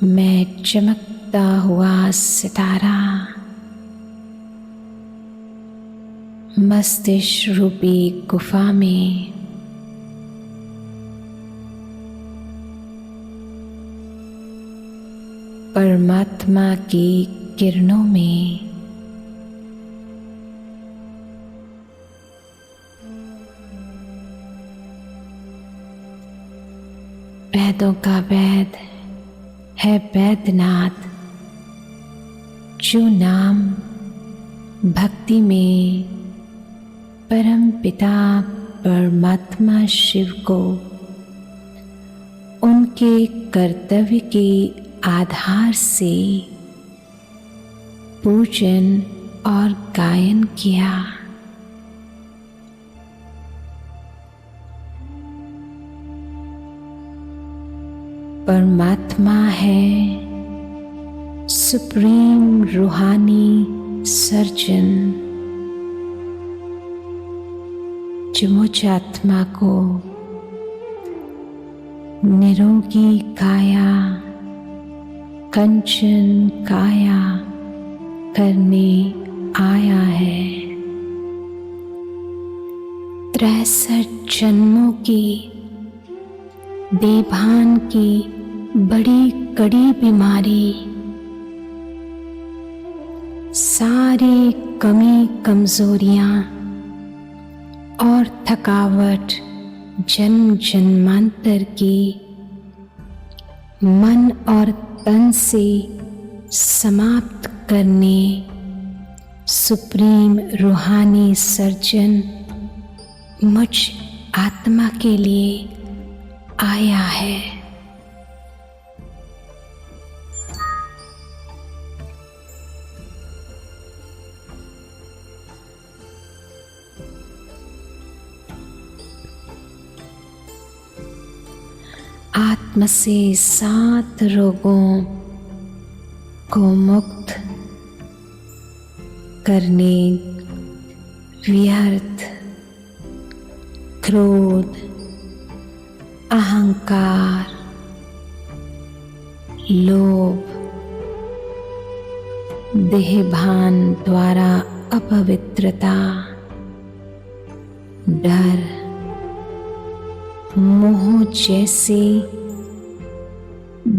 मैं चमकता हुआ सितारा मस्तिष्क रूपी गुफा में परमात्मा की किरणों में वेदों का वेद है वैद्यनाथ, जो नाम भक्ति में परम पिता परमात्मा शिव को उनके कर्तव्य के आधार से पूजन और गायन किया। परमात्मा है सुप्रीम रूहानी सर्जन, जो मुझ आत्मा को निरोगी काया, कंचन काया करने आया है। 63 जन्मों की देभान की बड़ी कड़ी बीमारी, सारी कमी कमजोरियां और थकावट जन्म जन्मांतर की मन और तन से समाप्त करने सुप्रीम रूहानी सर्जन मुझ आत्मा के लिए आया है। आत्मा से 7 रोगों को मुक्त करने व्यर्थ, क्रोध, अहंकार, लोभ, देहभान द्वारा अपवित्रता, डर, मोह जैसे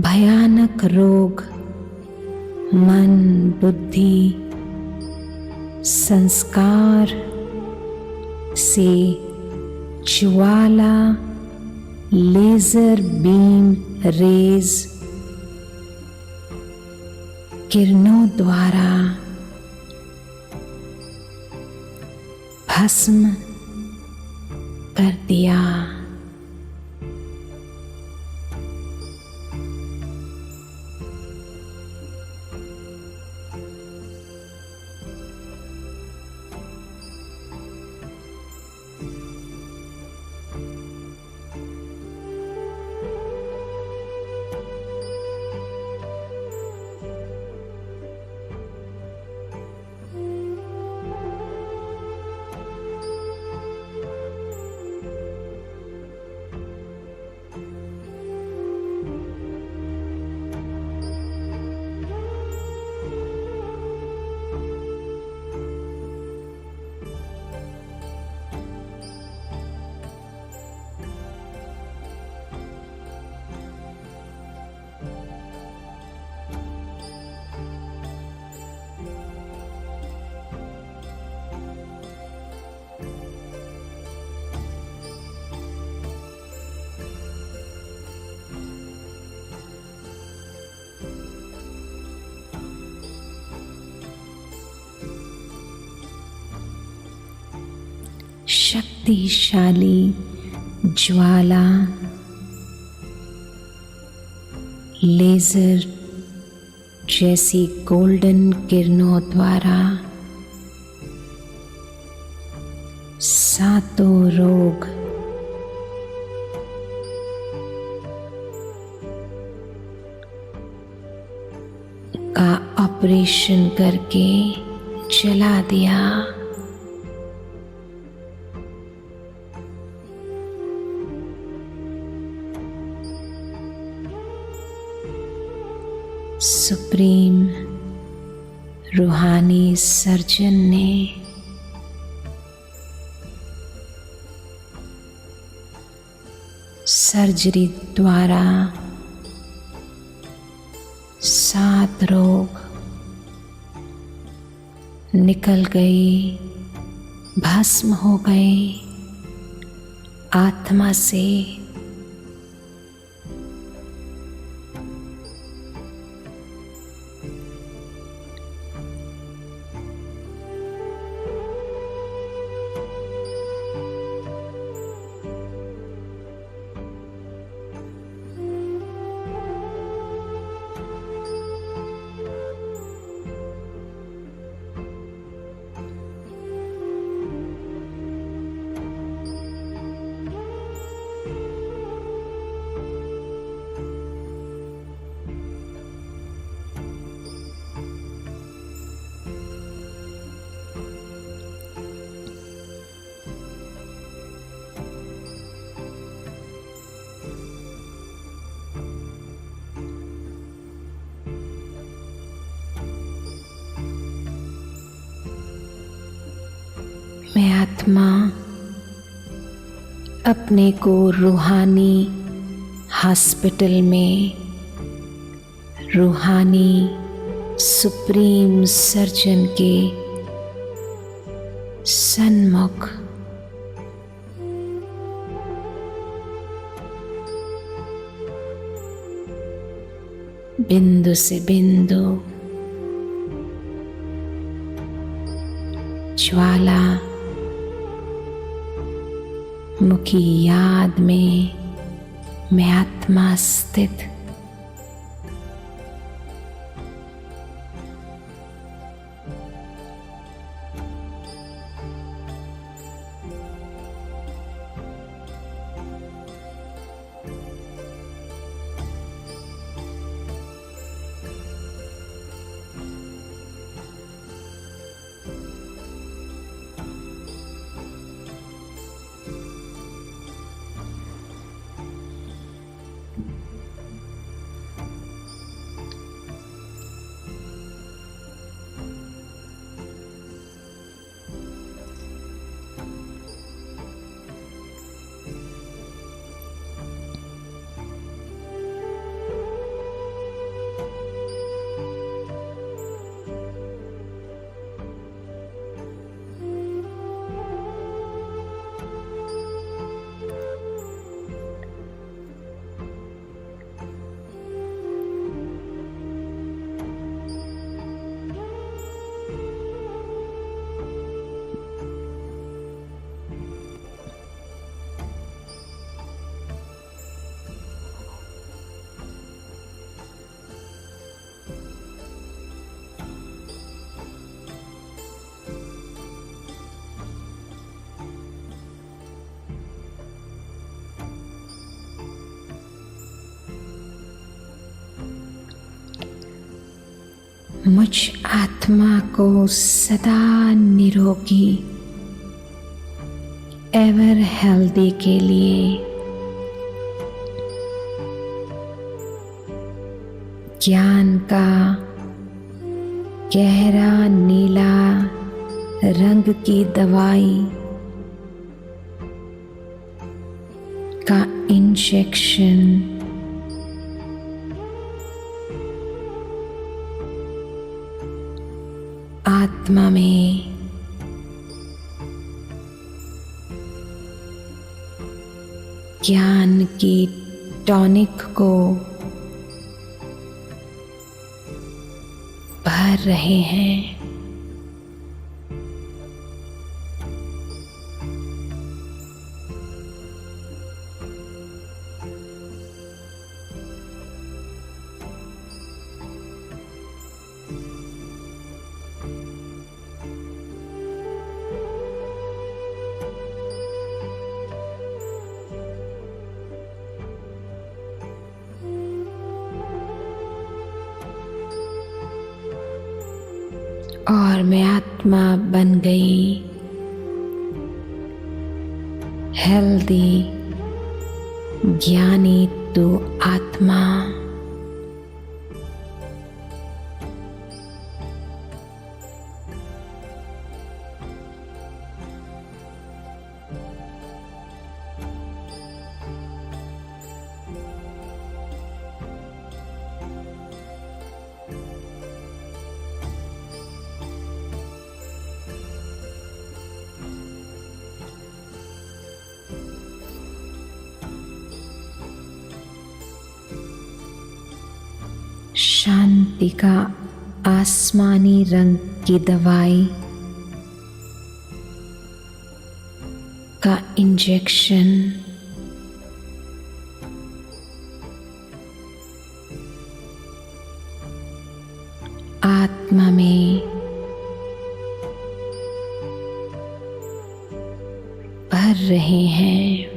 भयानक रोग मन, बुद्धि, संस्कार से ज्वाला लेजर बीम रेज किरणों द्वारा भस्म कर दिया। शक्तिशाली ज्वाला लेजर जैसी गोल्डन किरणों द्वारा 7 रोग का ऑपरेशन करके जला दिया। सुप्रीम रूहानी सर्जन ने सर्जरी द्वारा 7 रोग निकल गए, भस्म हो गए आत्मा से। मैं आत्मा अपने को रूहानी हॉस्पिटल में रूहानी सुप्रीम सर्जन के सन्मुख बिंदु से बिंदु ज्वाला मुखी याद में मैं आत्मा स्थित मुझ आत्मा को सदा निरोगी एवर हेल्दी के लिए ज्ञान का गहरा नीला रंग की दवाई का इंजेक्शन आत्मा में ज्ञान की टॉनिक को भर रहे हैं। और मैं आत्मा बन गई हेल्दी ज्ञानी तू आत्मा शांति का आसमानी रंग की दवाई का इंजेक्शन आत्मा में भर रहे हैं।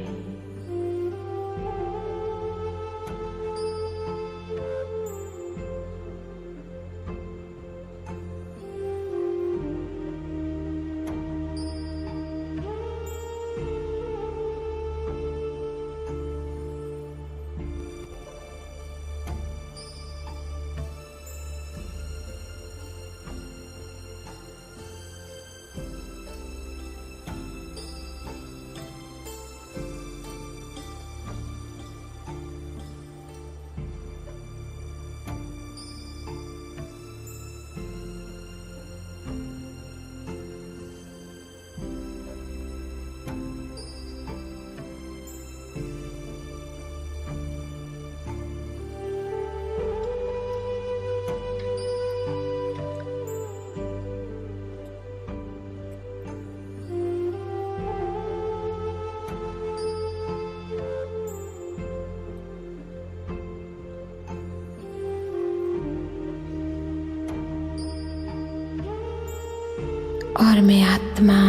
और मैं आत्मा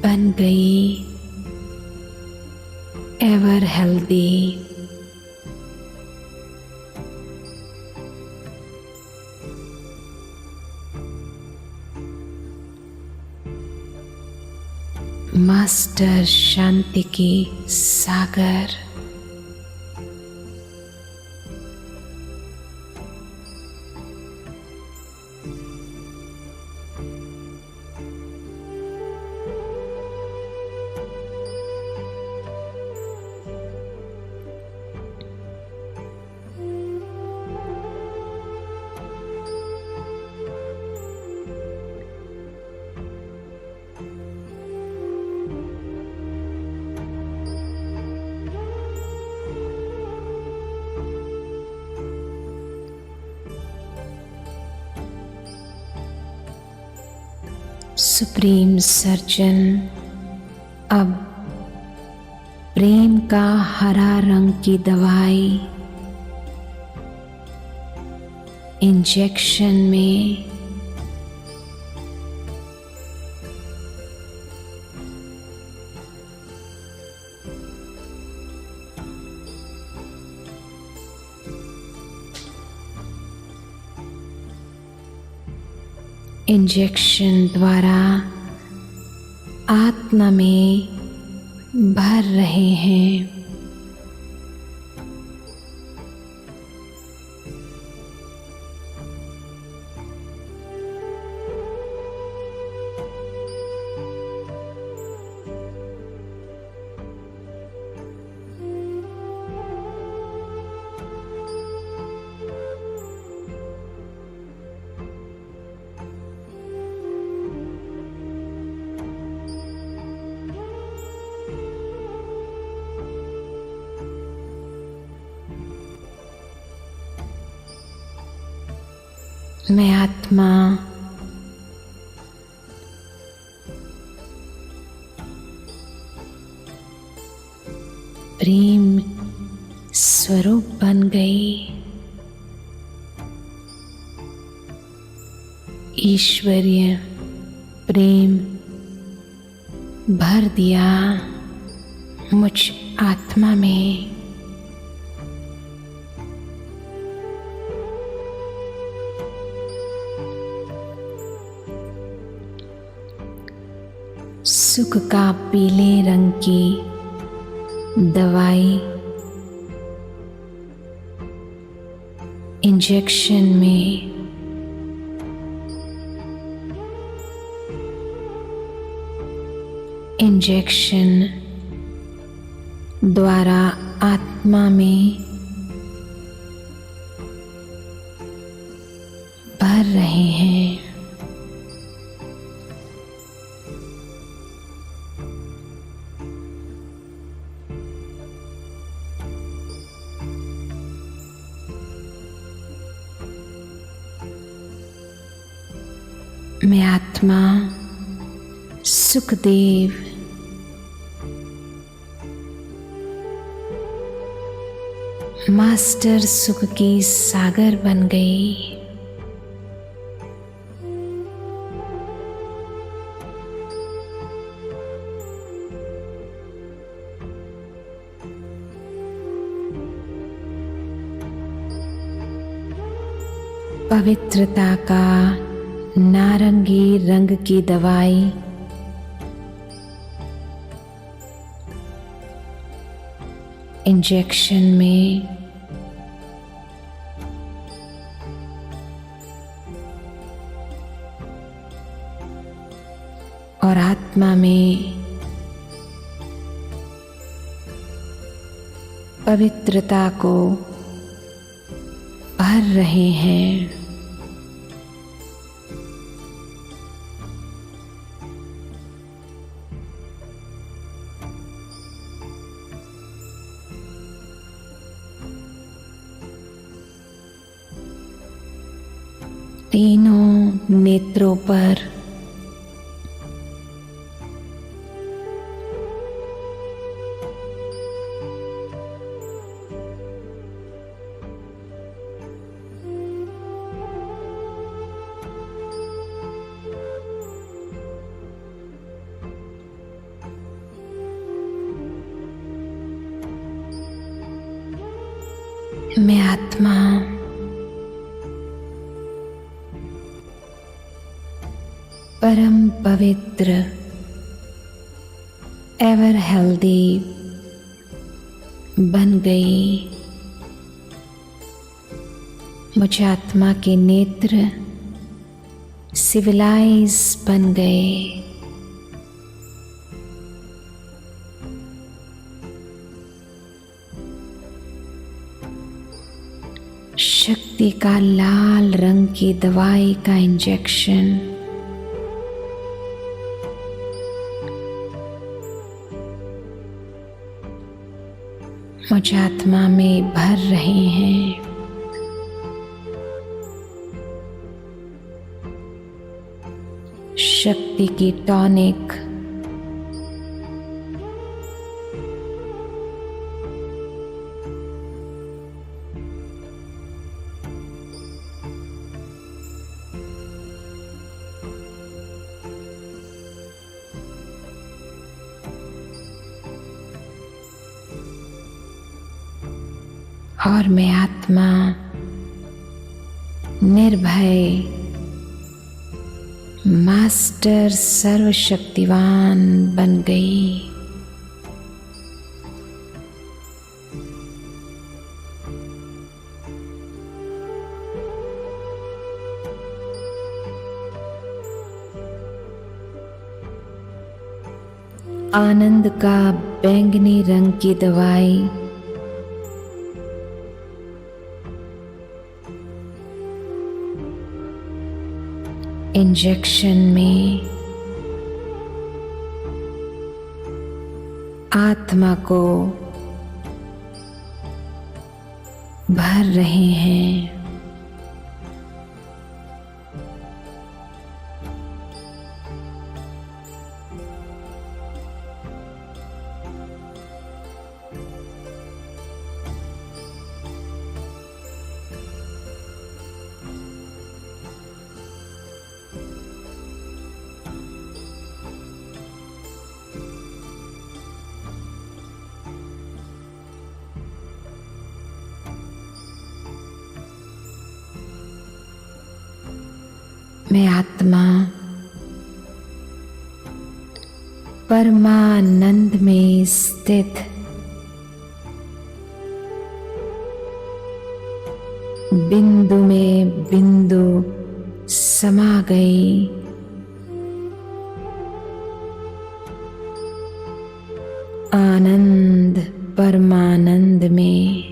बन गई एवर हेल्दी। मास्टर शांति की सागर सुप्रीम सर्जन अब प्रेम का हरा रंग की दवाई इंजेक्शन में इंजेक्शन द्वारा आत्मा में भर रहे हैं। मैं आत्मा प्रेम स्वरूप बन गई। ईश्वरीय प्रेम भर दिया मुझ आत्मा में। सुख का पीले रंग की दवाई इंजेक्शन में इंजेक्शन द्वारा आत्मा में भर रहे हैं। मैं आत्मा सुखदेव मास्टर सुख की सागर बन गई। पवित्रता का नारंगी रंग की दवाई इंजेक्शन में और आत्मा में पवित्रता को भर रहे हैं। तीनों नेत्रों पर मैं आत्मा परम पवित्र एवर हेल्दी बन गई। मुझे आत्मा के नेत्र सिविलाइज बन गए। शक्ति का लाल रंग की दवाई का इंजेक्शन मुझे आत्मा में भर रहे हैं। शक्ति की टॉनिक और मैं आत्मा निर्भय मास्टर सर्वशक्तिवान बन गई। आनंद का बैंगनी रंग की दवाई इंजेक्शन में आत्मा को भर रहे हैं। मैं आत्मा परमानंद में स्थित बिंदु में बिंदु समा गई। आनंद परमानंद में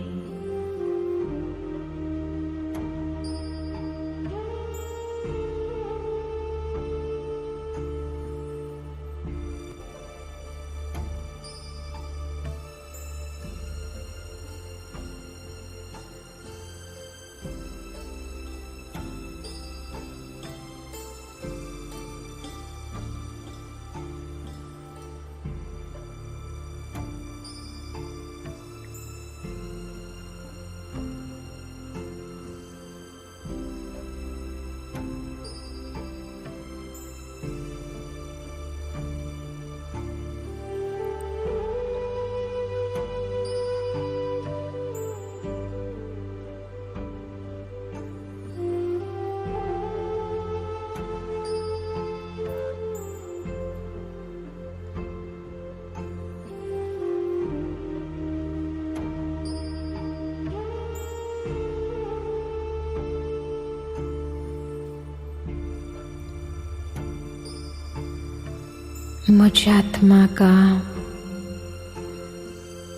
मुझ आत्मा का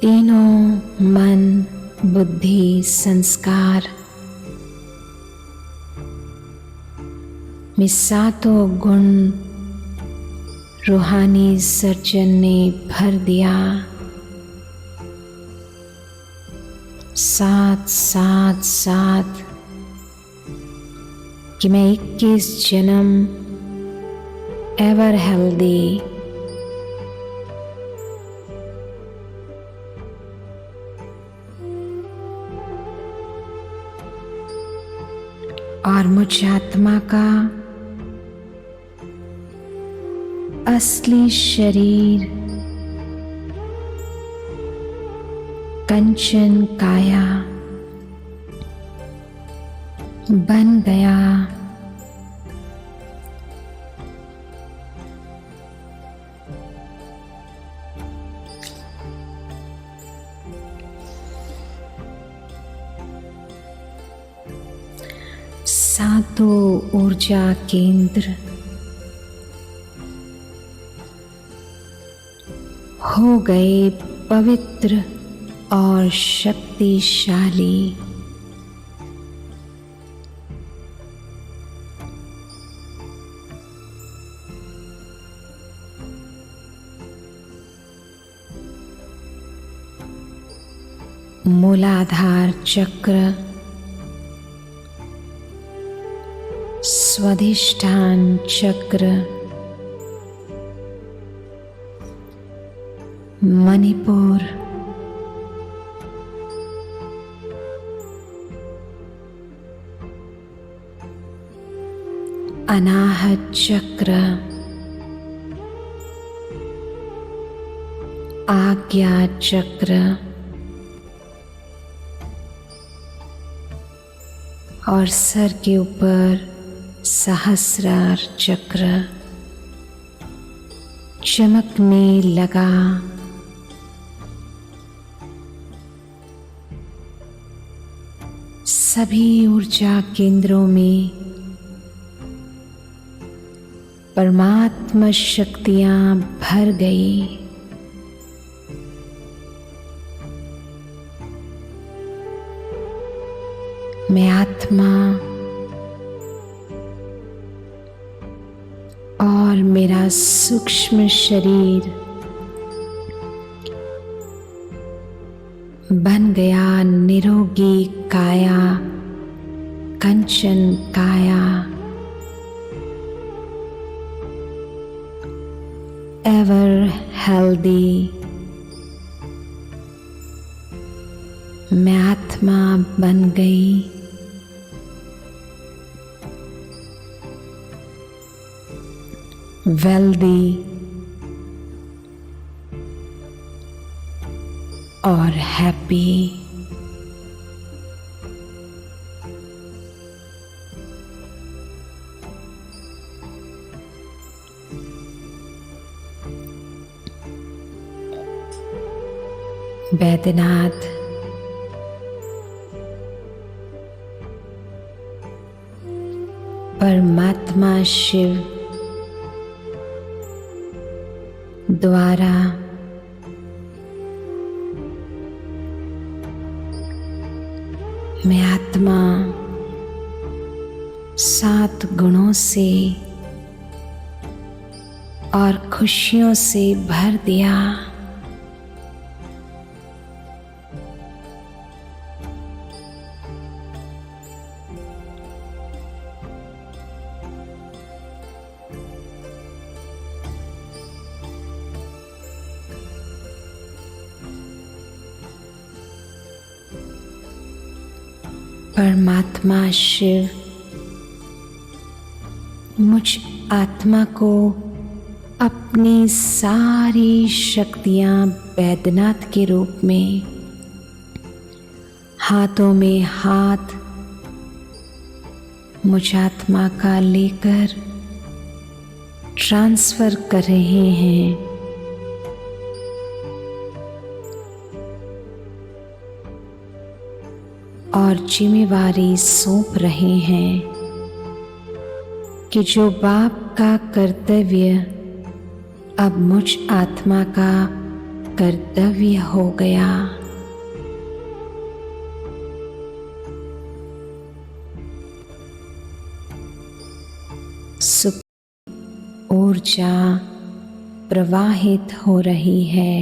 तीनों मन, बुद्धि, संस्कार में सातों गुण रूहानी सर्जन ने भर दिया। 7 7 7 कि मैं 21 जन्म एवर हेल्दी और मुझ आत्मा का असली शरीर कंचन काया बन गया। सातों ऊर्जा केंद्र हो गए पवित्र और शक्तिशाली। मूलाधार चक्र, स्वाधिष्ठान चक्र, मणिपुर, अनाहत चक्र, आज्ञा चक्र और सर के ऊपर सहस्रार चक्र चमकने लगा। सभी ऊर्जा केंद्रों में परमात्मा शक्तियां भर गई। मैं आत्मा और मेरा सूक्ष्म शरीर बन गया निरोगी काया, कंचन काया, एवर हेल्दी। मैं आत्मा बन गई वेल्दी और हैप्पी। बैद्यनाथ परमात्मा शिव द्वारा मैं आत्मा 7 गुणों से और खुशियों से भर दिया। परमात्मा शिव मुझ आत्मा को अपनी सारी शक्तियां बैद्यनाथ के रूप में हाथों में हाथ मुझ आत्मा का लेकर ट्रांसफर कर रहे हैं। और जिम्मेवारी सौंप रहे हैं कि जो बाप का कर्तव्य अब मुझ आत्मा का कर्तव्य हो गया सुख ऊर्जा प्रवाहित हो रही है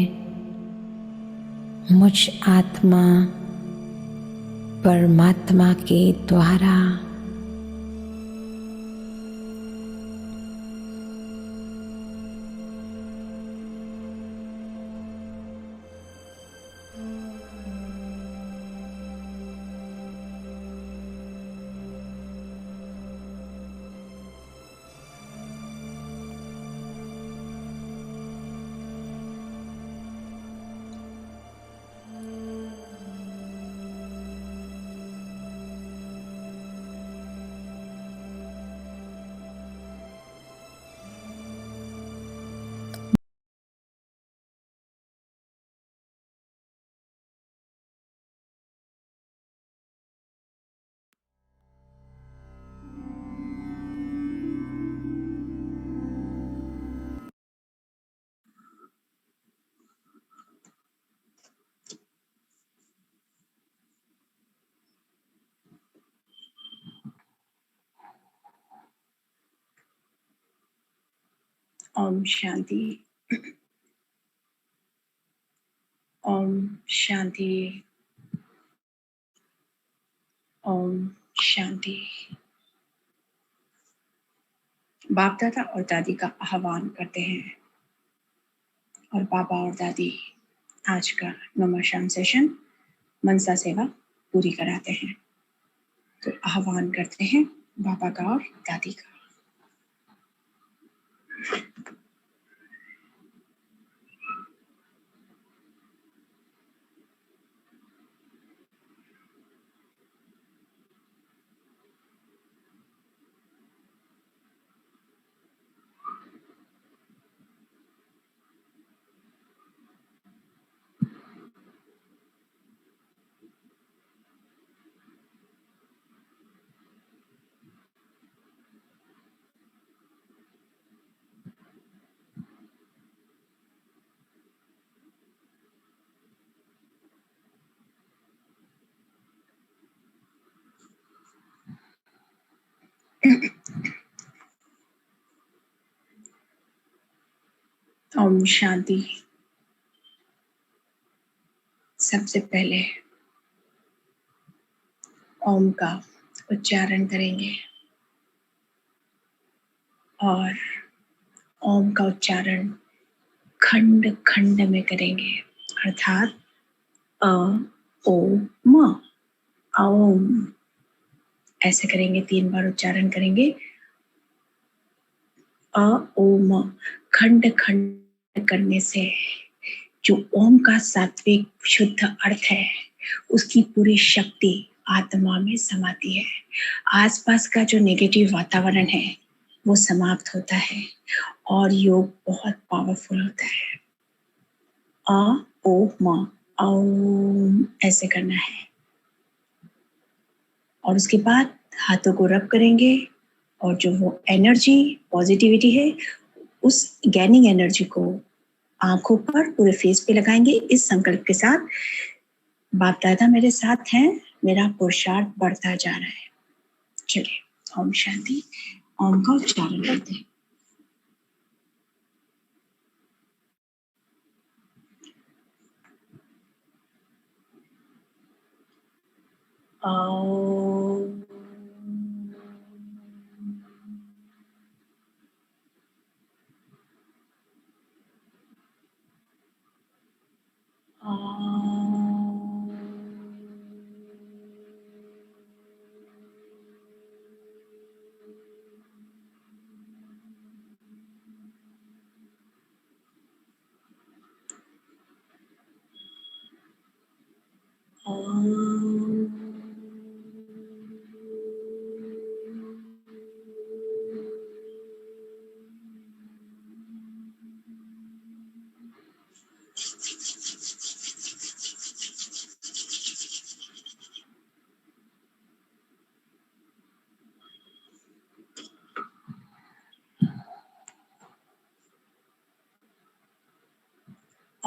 मुझ आत्मा परमात्मा के द्वारा। ओम शांति। ओम शांति। ओम शांति। बाप दादा और दादी का आह्वान करते हैं और बाबा और दादी आज का नौमा शाम सेशन मनसा सेवा पूरी कराते हैं। तो आह्वान करते हैं बाबा का और दादी का। ओम शांति। सबसे पहले ओम का उच्चारण करेंगे और ओम का उच्चारण खंड खंड में करेंगे, अर्थात अ ओ म ओम ऐसे करेंगे। 3 बार उच्चारण करेंगे अ ओ म। खंड खंड करने से जो ओम का सात्विक शुद्ध अर्थ है उसकी पूरी शक्ति आत्मा में समाती है। आसपास का जो नेगेटिव वातावरण है वो समाप्त होता है और योग बहुत पावरफुल होता है। अ ओ म ओम ऐसे करना है और उसके बाद हाथों को रब करेंगे और जो वो एनर्जी पॉजिटिविटी है उस गैनिंग एनर्जी को आंखों पर पूरे फेस पे लगाएंगे इस संकल्प के साथ, बाप दादा मेरे साथ हैं, मेरा पुरुषार्थ बढ़ता जा रहा है। चलिए ओम शांति। ओम का उच्चारण करते हैं। ओम।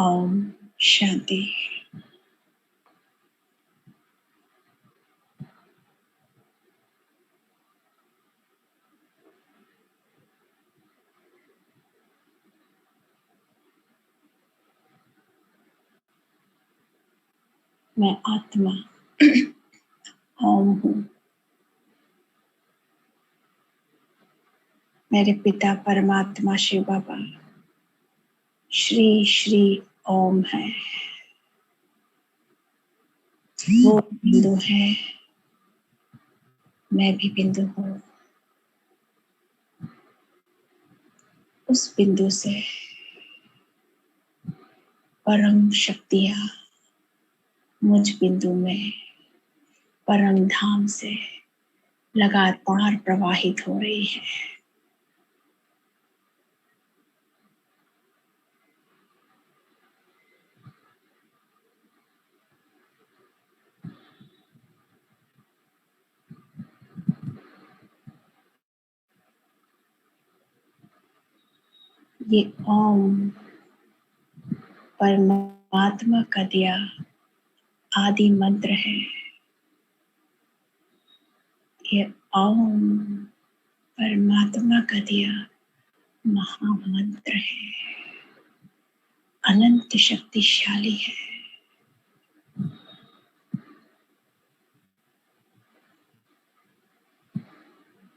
ओम शांति। मैं आत्मा ओम हूँ। मेरे पिता परमात्मा शिव बाबा श्री श्री ओम है। वो बिंदु है, मैं भी बिंदु हूँ। उस बिंदु से परम शक्तियाँ मुझ बिंदु में परम धाम से लगातार प्रवाहित हो रही है। ये ओम परमात्मा का दिया आदि मंत्र है। ये ओम परमात्मा का दिया महामंत्र है, अनंत शक्तिशाली है।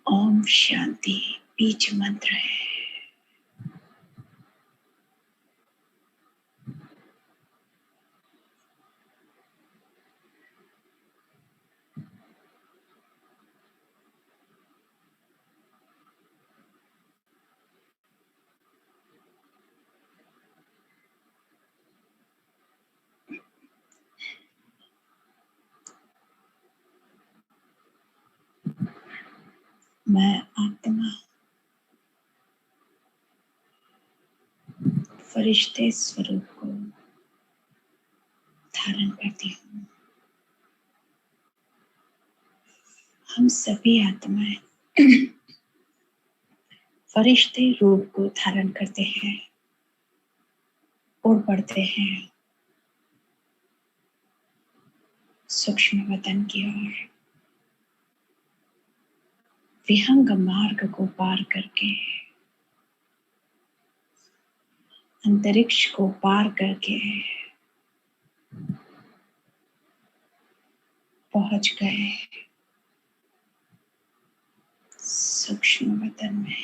ओम शांति बीज मंत्र है। मैं आत्मा फरिश्ते स्वरूप को धारण करती हूँ। हम सभी आत्माएं फरिश्ते रूप को धारण करते हैं और बढ़ते हैं सूक्ष्म वतन की ओर, विहंग मार्ग को पार करके, अंतरिक्ष को पार करके पहुंच गए सूक्ष्म वतन में।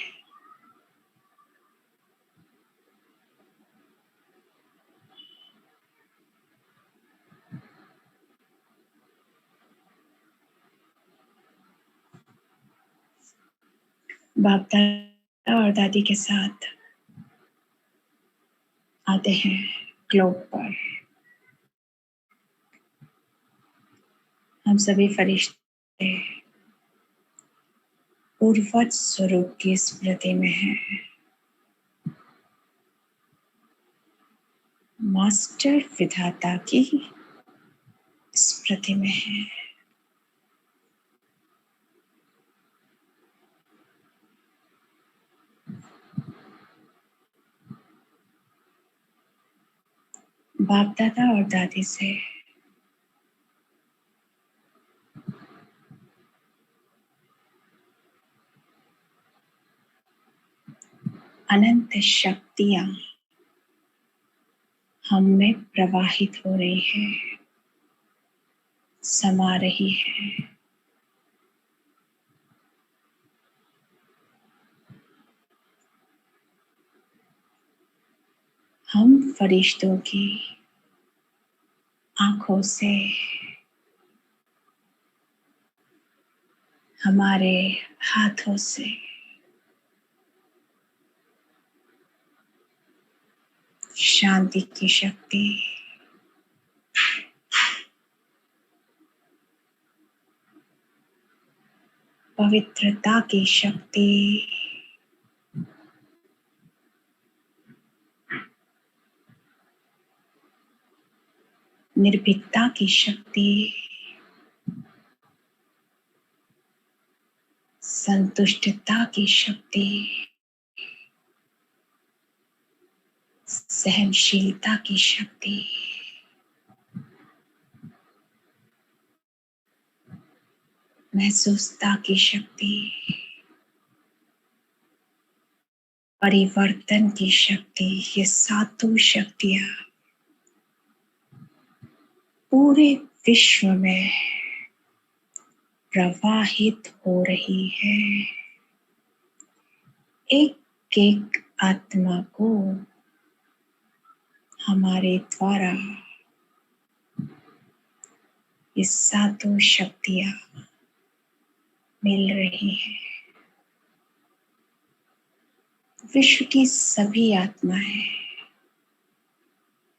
बाप दादा और दादी के साथ आते हैं ग्लोब पर। हम सभी फरिश्ते पूर्वज स्वरूप की स्मृति में हैं, मास्टर विधाता की स्मृति में हैं। बाप दादा और दादी से अनंत शक्तियां हम में प्रवाहित हो रही है, समा रही है। हम फरिश्तों की आंखों से, हमारे हाथों से शांति की शक्ति, पवित्रता की शक्ति, निर्भीकता की शक्ति, संतुष्टता की शक्ति, सहनशीलता की शक्ति, महसूसता की शक्ति, परिवर्तन की शक्ति, ये सातों शक्तियां पूरे विश्व में प्रवाहित हो रही है। एक एक आत्मा को हमारे द्वारा ये सातों शक्तियां मिल रही हैं। विश्व की सभी आत्माएं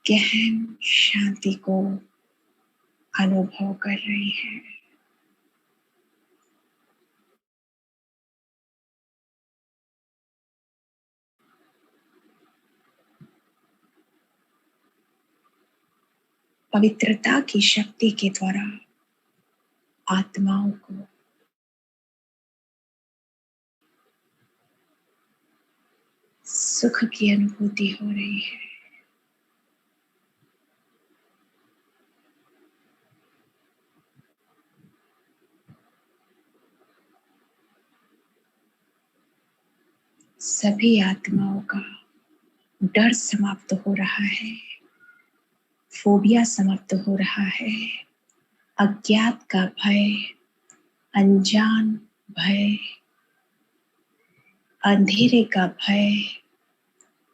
गहन शांति को अनुभव कर रही हैं। पवित्रता की शक्ति के द्वारा आत्माओं को सुख की अनुभूति हो रही है। सभी आत्माओं का डर समाप्त हो रहा है, फोबिया समाप्त हो रहा है, अज्ञात का भय, अनजान भय, अंधेरे का भय,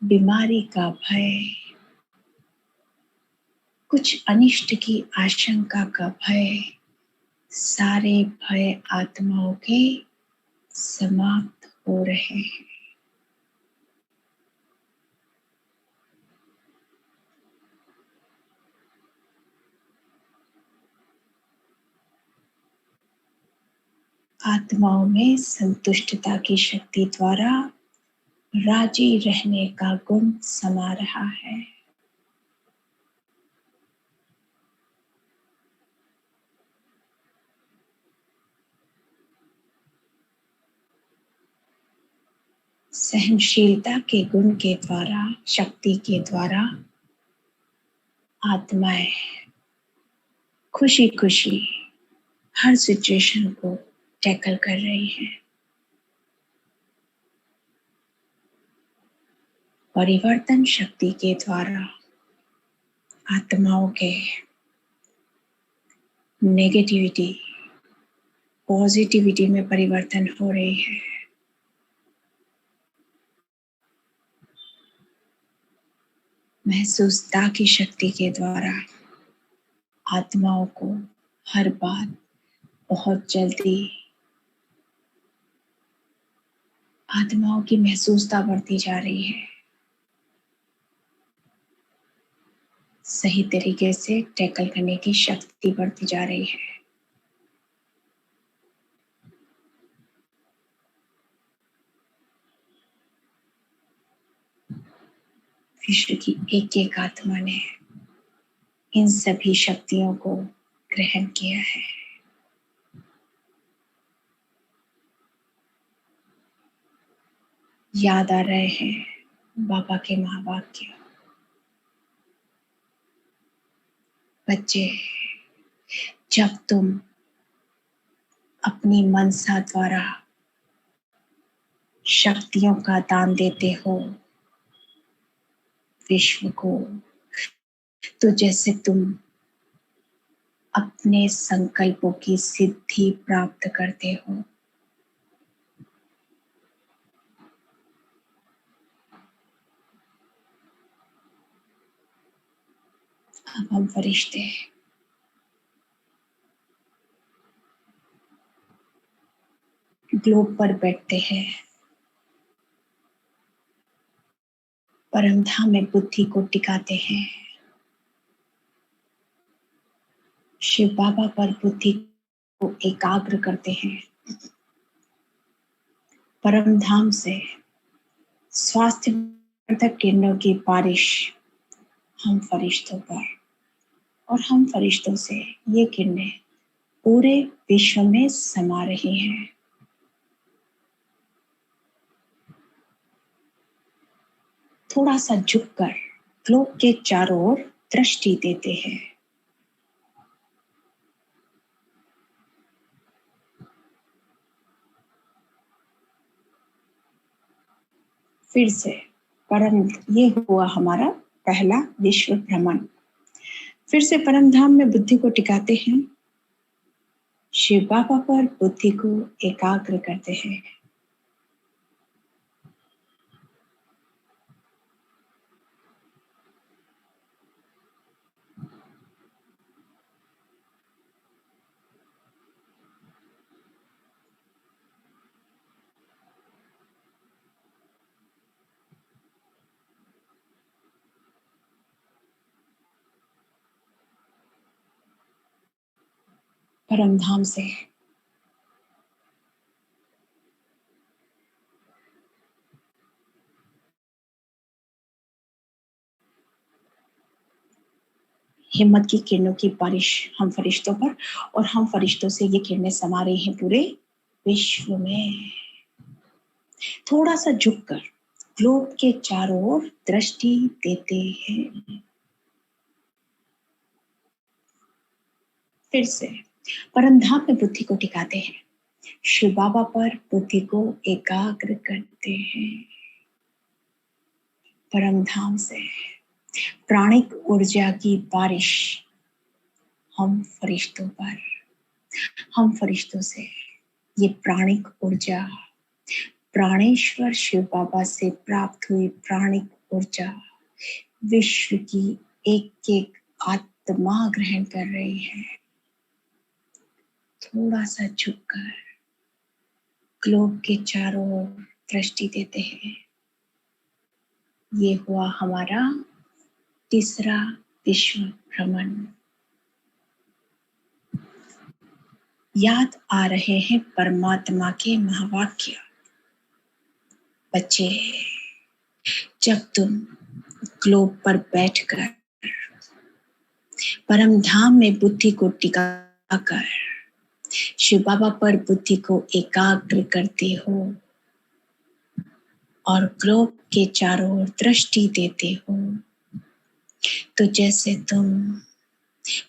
बीमारी का भय, कुछ अनिष्ट की आशंका का भय, सारे भय आत्माओं के समाप्त हो रहे हैं। आत्माओं में संतुष्टता की शक्ति द्वारा राजी रहने का गुण समा रहा है। सहनशीलता के गुण के द्वारा, शक्ति के द्वारा आत्माएं खुशी खुशी हर सिचुएशन को टैकल कर रही हैं। परिवर्तन शक्ति के द्वारा आत्माओं के नेगेटिविटी पॉजिटिविटी में परिवर्तन हो रही है। महसूसता की शक्ति के द्वारा आत्माओं को हर बात बहुत जल्दी, आत्माओं की महसूसता बढ़ती जा रही है। सही तरीके से टैकल करने की शक्ति बढ़ती जा रही है। विश्व की एक एक आत्मा ने इन सभी शक्तियों को ग्रहण किया है। याद आ रहे हैं बाबा के महावाक्य, बच्चे जब तुम अपनी मनसा द्वारा शक्तियों का दान देते हो विश्व को, तो जैसे तुम अपने संकल्पों की सिद्धि प्राप्त करते हो। अब हम फरिश्ते ग्लोब पर बैठते हैं, परमधाम में बुद्धि को टिकाते हैं, शिव बाबा पर बुद्धि को एकाग्र करते हैं। परमधाम से स्वास्थ्य वर्धक किरणों की बारिश हम फरिश्तों पर, और हम फरिश्तों से ये किरणें पूरे विश्व में समा रही हैं। थोड़ा सा झुककर ग्लोब के चारों ओर दृष्टि देते हैं। फिर से ये हुआ हमारा पहला विश्व भ्रमण। फिर से परम धाम में बुद्धि को टिकाते हैं, शिव बाबा पर बुद्धि को एकाग्र करते हैं। परम धाम से हिम्मत की किरणों की बारिश हम फरिश्तों पर, और हम फरिश्तों से ये किरणें समा रही हैं पूरे विश्व में। थोड़ा सा झुककर ग्लोब के चारों ओर दृष्टि देते हैं। फिर से परम धाम में बुद्धि को टिकाते हैं, शिव बाबा पर बुद्धि को एकाग्र करते हैं। परम धाम से प्राणिक ऊर्जा की बारिश हम फरिश्तों पर, हम फरिश्तों से ये प्राणिक ऊर्जा, प्राणेश्वर शिव बाबा से प्राप्त हुई प्राणिक ऊर्जा विश्व की एक एक आत्मा ग्रहण कर रही है। थोड़ा सा झुककर ग्लोब के चारों ओर दृष्टि देते हैं। ये हुआ हमारा तीसरा विश्व भ्रमण। याद आ रहे हैं परमात्मा के महावाक्य। बच्चे, जब तुम ग्लोब पर बैठकर परम धाम में बुद्धि को टिकाकर शिव बाबा पर बुद्धि को एकाग्र करते हो और ग्लोब के चारों ओर दृष्टि देते हो, तो जैसे तुम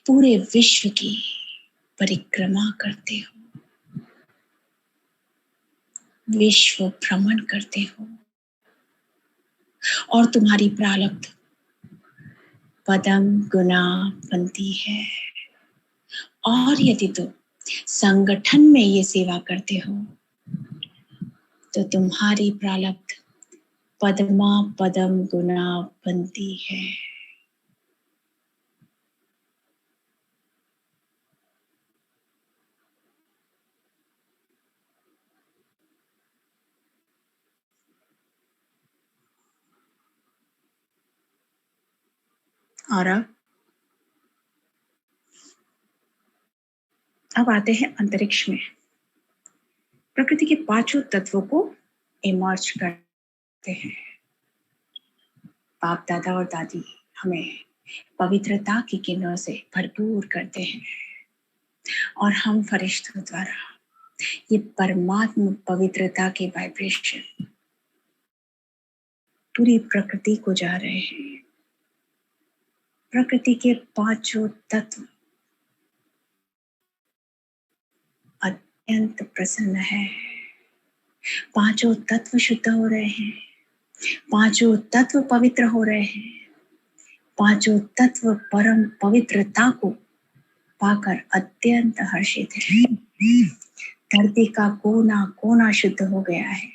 पूरे विश्व की परिक्रमा करते हो, विश्व भ्रमण करते हो, और तुम्हारी प्रारब्ध पदम गुना बनती है। और यदि तुम संगठन में ये सेवा करते हो तो तुम्हारी प्रारब्ध पद्मा पदम गुना बनती है। और अब आते हैं अंतरिक्ष में। प्रकृति के पांचों तत्वों को इमर्ज करते हैं। बाप दादा और दादी हमें पवित्रता की किरणों से भरपूर करते हैं, और हम फरिश्तों द्वारा ये परमात्मा पवित्रता के वाइब्रेशन पूरी प्रकृति को जा रहे हैं। प्रकृति के पांचों तत्व अत्यंत प्रसन्न है। पांचों तत्व शुद्ध हो रहे हैं, पांचों तत्व पवित्र हो रहे हैं, पांचों तत्व परम पवित्रता को पाकर अत्यंत हर्षित है। धरती का कोना कोना शुद्ध हो गया है,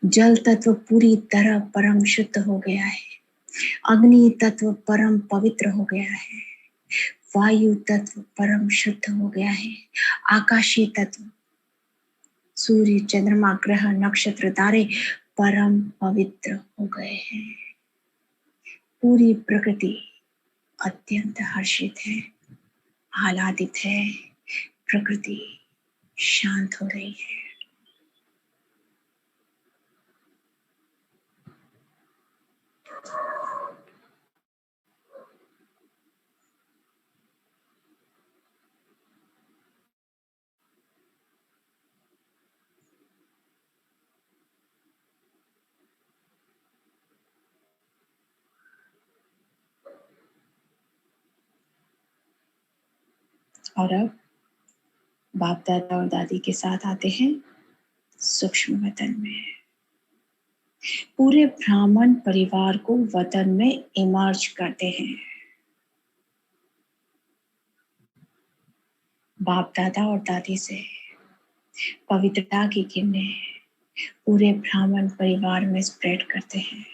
जल तत्व पूरी तरह परम शुद्ध हो गया है, अग्नि तत्व परम पवित्र हो गया है, वायु तत्व परम शुद्ध हो गया है, आकाशीय तत्व सूर्य चंद्रमा ग्रह नक्षत्र तारे परम पवित्र हो गए हैं। पूरी प्रकृति अत्यंत हर्षित है, आह्लादित है, प्रकृति शांत हो रही है। और अब बाप दादा और दादी के साथ आते हैं सूक्ष्म वतन में। पूरे ब्राह्मण परिवार को वतन में इमर्ज करते हैं। बाप दादा और दादी से पवित्रता की किरणें पूरे ब्राह्मण परिवार में स्प्रेड करते हैं।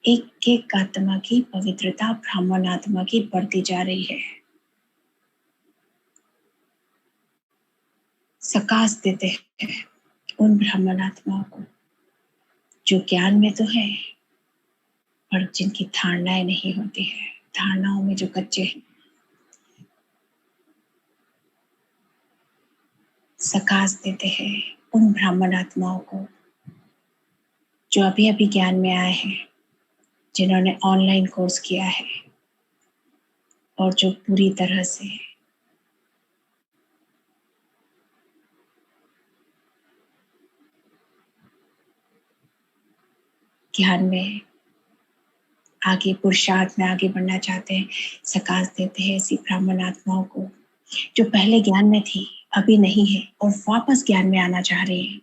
एक एक आत्मा की पवित्रता ब्राह्मण आत्मा की बढ़ती जा रही है। सकाश देते हैं उन ब्राह्मण आत्माओं को जो ज्ञान में तो है पर जिनकी धारणाएं नहीं होती है, धारणाओं में जो कच्चे हैं। सकाश देते हैं उन ब्राह्मण आत्माओं को जो अभी अभी ज्ञान में आए हैं, जिन्होंने ऑनलाइन कोर्स किया है और जो पूरी तरह से ज्ञान में आगे पुरुषार्थ में आगे बढ़ना चाहते हैं। सकाश देते हैं ऐसी ब्राह्मण आत्माओं को जो पहले ज्ञान में थी, अभी नहीं है और वापस ज्ञान में आना चाह रही है।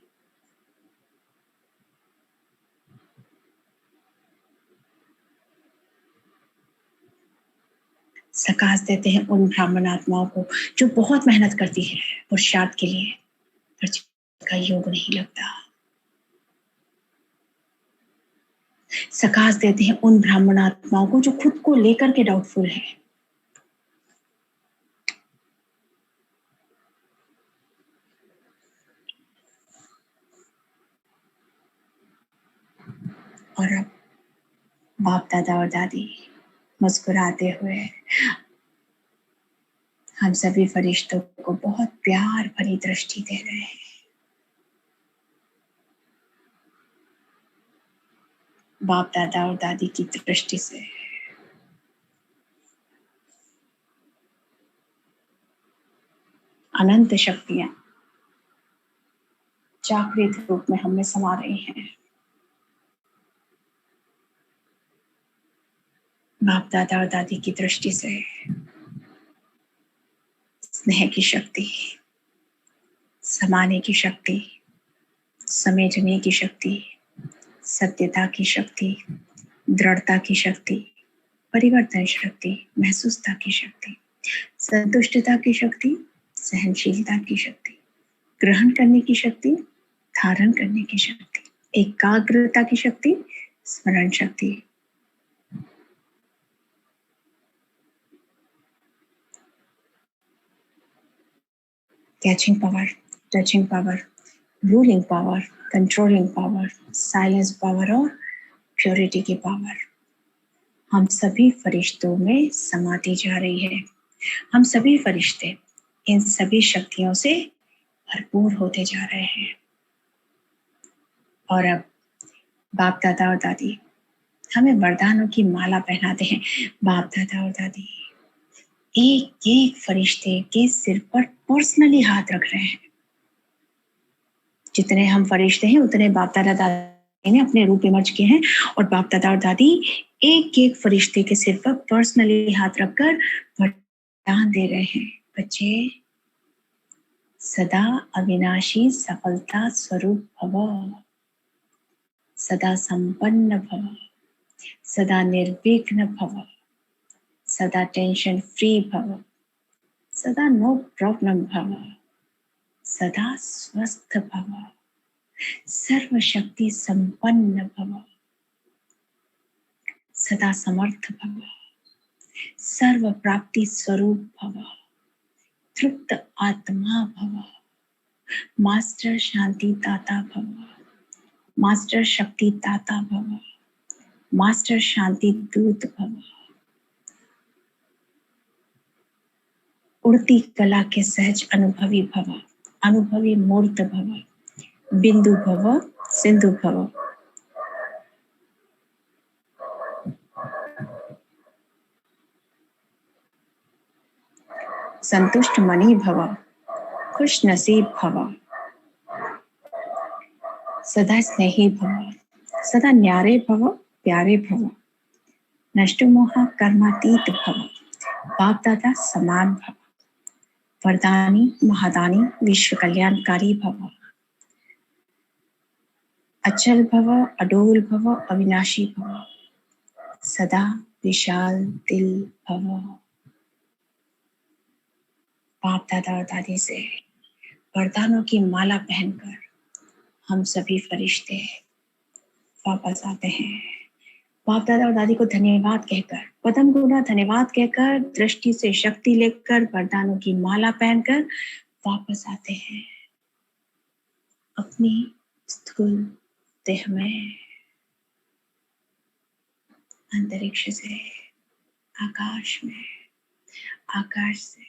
सकाश देते हैं उन ब्राह्मण आत्माओं को जो बहुत मेहनत करती है पुरुषार्थ के लिए पर जिनका योग नहीं लगता। सकाश देते हैं उन ब्राह्मण आत्माओं को जो खुद को लेकर के डाउटफुल है। और अब बाप दादा और दादी मुस्कुराते हुए हम सभी फरिश्तों को बहुत प्यार भरी दृष्टि दे रहे हैं। बाप दादा और दादी की दृष्टि से अनंत शक्तियां जागृत रूप में हमें समा रही हैं। बाप दादा और दादी की दृष्टि से स्नेह की शक्ति, समाने की शक्ति, समेटने की शक्ति, सत्यता की शक्ति, दृढ़ता की शक्ति, परिवर्तन शक्ति, महसूसता की शक्ति, संतुष्टता की शक्ति, सहनशीलता की शक्ति, ग्रहण करने की शक्ति, धारण करने की शक्ति, एकाग्रता की शक्ति, स्मरण शक्ति, catching power, touching power, ruling power, controlling power, silence power और प्योरिटी की पावर हम सभी फरिश्तों में समाती जा रही है। हम सभी फरिश्ते इन सभी शक्तियों से भरपूर होते जा रहे हैं। और अब बाप दादा और दादी हमें वरदानों की माला पहनाते हैं। बाप दादा और दादी एक एक फरिश्ते के सिर पर पर्सनली हाथ रख रहे हैं। जितने हम फरिश्ते हैं उतने बाप दादा दादी ने अपने रूप इमर्ज किए हैं और बाप दादा और दादी एक एक फरिश्ते के सिर पर पर्सनली हाथ रखकर वरदान दे रहे हैं। बच्चे सदा अविनाशी सफलता स्वरूप भव, सदा संपन्न भव, सदा निर्विघ्न भव, सदा टेंशन फ्री भव, सदा नो प्रॉब्लम भव, सदा स्वस्थ भव, सर्वशक्ति संपन्न भव, सदा समर्थ भव, सर्व प्राप्ति स्वरूप भव, तृप्त आत्मा भव, मास्टर शांति दाता भव, मास्टर शक्ति दाता भव, मास्टर शांति दूत भव, उड़ती कला के सहज अनुभवी भव, अनुभवी मूर्त भव, बिंदु भव, सिंधु भव, संतुष्ट मणि भव, खुश नसीब भव, सदा स्नेही भव, सदा न्यारे भव, प्यारे भव, नष्टो मोह कर्मातीत भव, बाप दादा समान भव, वरदानी महादानी विश्व कल्याणकारी भव, अचल भव, अडोल भव, अविनाशी भव, सदा विशाल दिल भव। बाप दादा और दादी से वरदानों की माला पहनकर हम सभी फरिश्ते वापस आते हैं। बाप दादा और दादी को धन्यवाद कहकर, पदम गुना धन्यवाद कहकर, दृष्टि से शक्ति लेकर, वरदानों की माला पहनकर वापस आते हैं अपनी स्थूल देह में, अंतरिक्ष से, आकाश में, आकाश से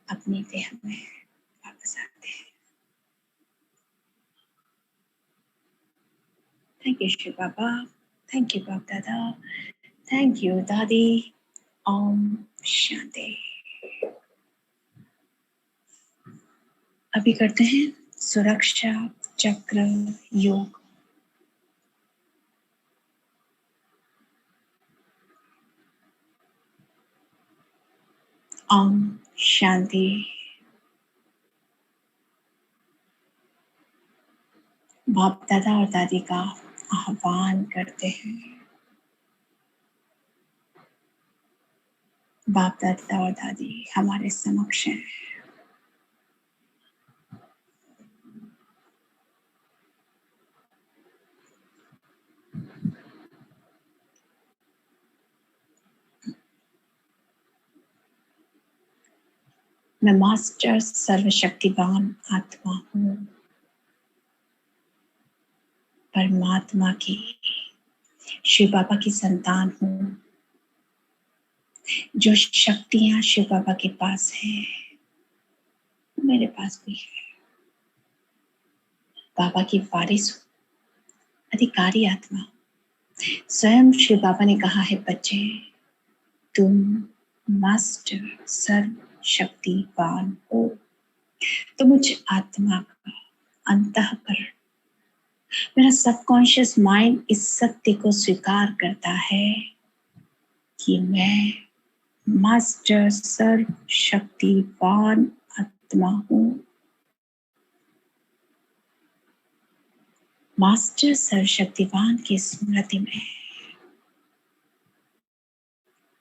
अपनी देह में वापस आते हैं। Thank you Shiv Baba, thank you Bap Dada, thank you दादी। ओम शांति। अभी करते हैं सुरक्षा चक्र योग। ओम शांति। बाप दादा और दादी का आह्वान करते हैं। बाप दादा और दादी हमारे समक्ष हैं। मैं मास्टर सर्वशक्तिवान आत्मा हूँ, परमात्मा की, शिव बाबा की संतान हूँ। जो शक्तियां शिव बाबा के पास हैं मेरे पास भी है। बाबा की वारिस हूँ, अधिकारी आत्मा। स्वयं शिव बाबा ने कहा है, बच्चे तुम मास्टर सर्वशक्तिवान हो। तो मुझ आत्मा का अंतःकरण, मेरा सबकॉन्शियस माइंड इस सत्य को स्वीकार करता है कि मैं मास्टर सर्वशक्तिवान आत्मा हूँ। मास्टर सर्वशक्तिवान की स्मृति में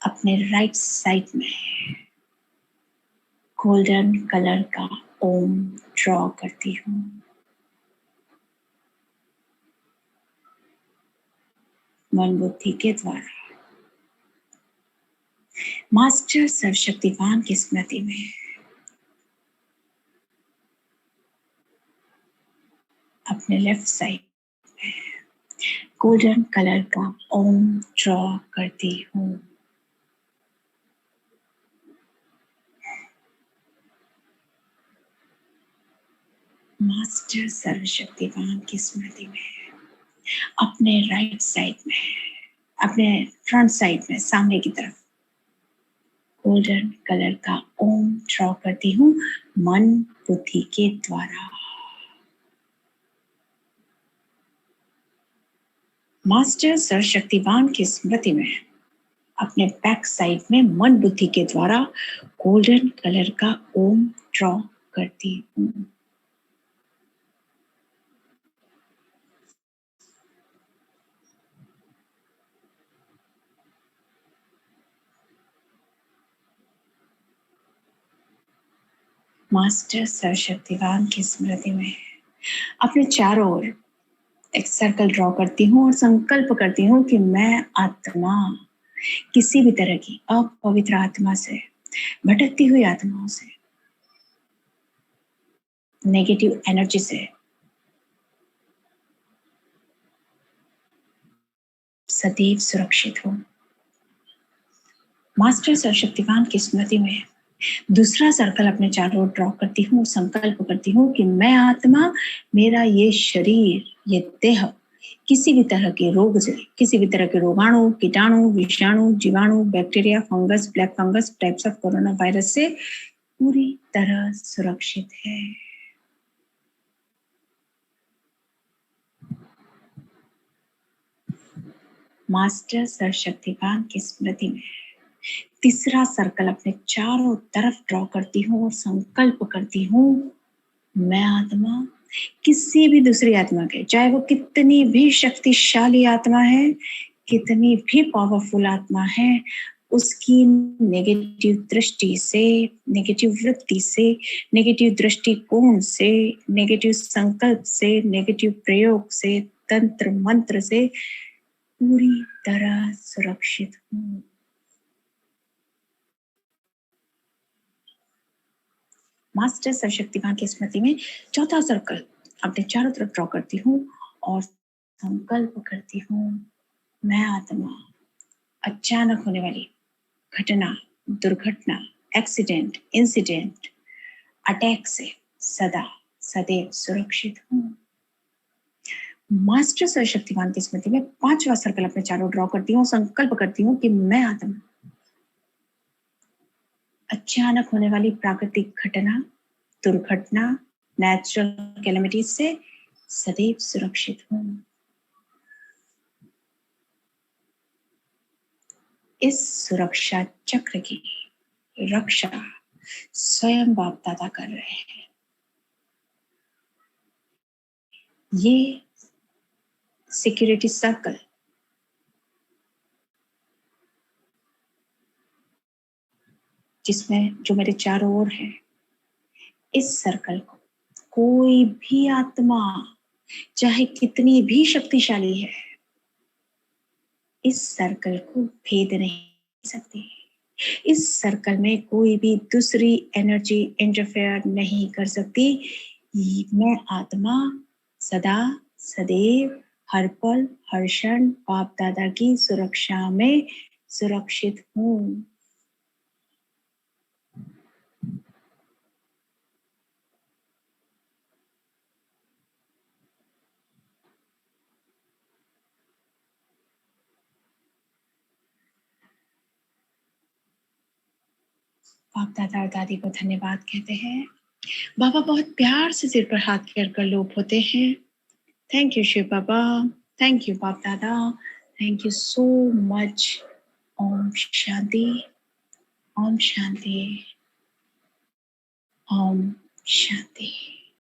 अपने राइट साइड में गोल्डन कलर का ओम ड्रॉ करती हूँ। मन बुद्धि के द्वारा मास्टर सर्वशक्तिवान की स्मृति में अपने लेफ्ट साइड में गोल्डन कलर का ओम ड्रॉ करती हूँ। मास्टर सर्वशक्तिवान की स्मृति में अपने राइट साइड में, अपने फ्रंट साइड में, सामने की तरफ गोल्डन कलर का ओम ड्रॉ करती हूँ मन बुद्धि के द्वारा। मास्टर सर्वशक्तिवान की स्मृति में अपने बैक साइड में मन बुद्धि के द्वारा गोल्डन कलर का ओम ड्रॉ करती हूँ। मास्टर सर्वशक्तिवान की स्मृति में अपने चारों ओर एक सर्कल ड्रॉ करती हूँ और संकल्प करती हूँ कि मैं आत्मा किसी भी तरह की अपवित्र आत्मा से, भटकती हुई आत्माओं से, नेगेटिव एनर्जी से सदैव सुरक्षित हूँ। मास्टर सर्वशक्तिवान की स्मृति में दूसरा सर्कल अपने चारों ओर ड्रॉ करती हूँ और संकल्प करती हूँ कि मैं आत्मा, मेरा ये शरीर, ये देह किसी भी तरह के रोग से, किसी भी तरह के रोगाणु, कीटाणु, विषाणु, जीवाणु, bacteria, fungus, black fungus, types of corona virus से पूरी तरह सुरक्षित है। मास्टर सर्वशक्तिवान की स्मृति में तीसरा सर्कल अपने चारों तरफ ड्रॉ करती हूँ और संकल्प करती हूँ, मैं आत्मा किसी भी दूसरी आत्मा के, चाहे वो कितनी भी शक्तिशाली आत्मा है, कितनी भी पावरफुल आत्मा है, उसकी नेगेटिव दृष्टि से, नेगेटिव वृत्ति से, नेगेटिव दृष्टिकोण से, नेगेटिव संकल्प से, नेगेटिव प्रयोग से, तंत्र मंत्र से पूरी तरह सुरक्षित हूँ। मास्टर सर्वशक्तिवान की स्मृति में चौथा सर्कल अपने चारों तरफ ड्रॉ करती हूँ और संकल्प करती हूँ, मैं आत्मा अचानक होने वाली घटना, दुर्घटना, एक्सीडेंट, इंसिडेंट, अटैक से सदा सदैव सुरक्षित हूँ। मास्टर सर्वशक्तिवान की स्मृति में पांचवा सर्कल अपने चारों ड्रॉ करती हूँ, संकल्प करती हूँ कि मैं आत्मा अचानक होने वाली प्राकृतिक घटना, दुर्घटना, नेचुरल कैलेमिटीज से सदैव सुरक्षित हूँ। इस सुरक्षा चक्र की रक्षा स्वयं बाप दादा कर रहे हैं। ये सिक्योरिटी सर्कल जिसमें जो मेरे चारों ओर है, इस सर्कल को कोई भी आत्मा चाहे कितनी भी शक्तिशाली है, इस सर्कल को भेद नहीं सकती। इस सर्कल में कोई भी दूसरी एनर्जी इंटरफेयर नहीं कर सकती। मैं आत्मा सदा सदैव हर पल हर क्षण बाप दादा की सुरक्षा में सुरक्षित हूँ। बाप दादा और दादी को धन्यवाद कहते हैं। बाबा बहुत प्यार से सिर पर हाथ कर लोप होते हैं। Thank you Shiv Baba, thank you Bap Dada, thank you so much. ओम शांति, ओम शांति, ओम शांति।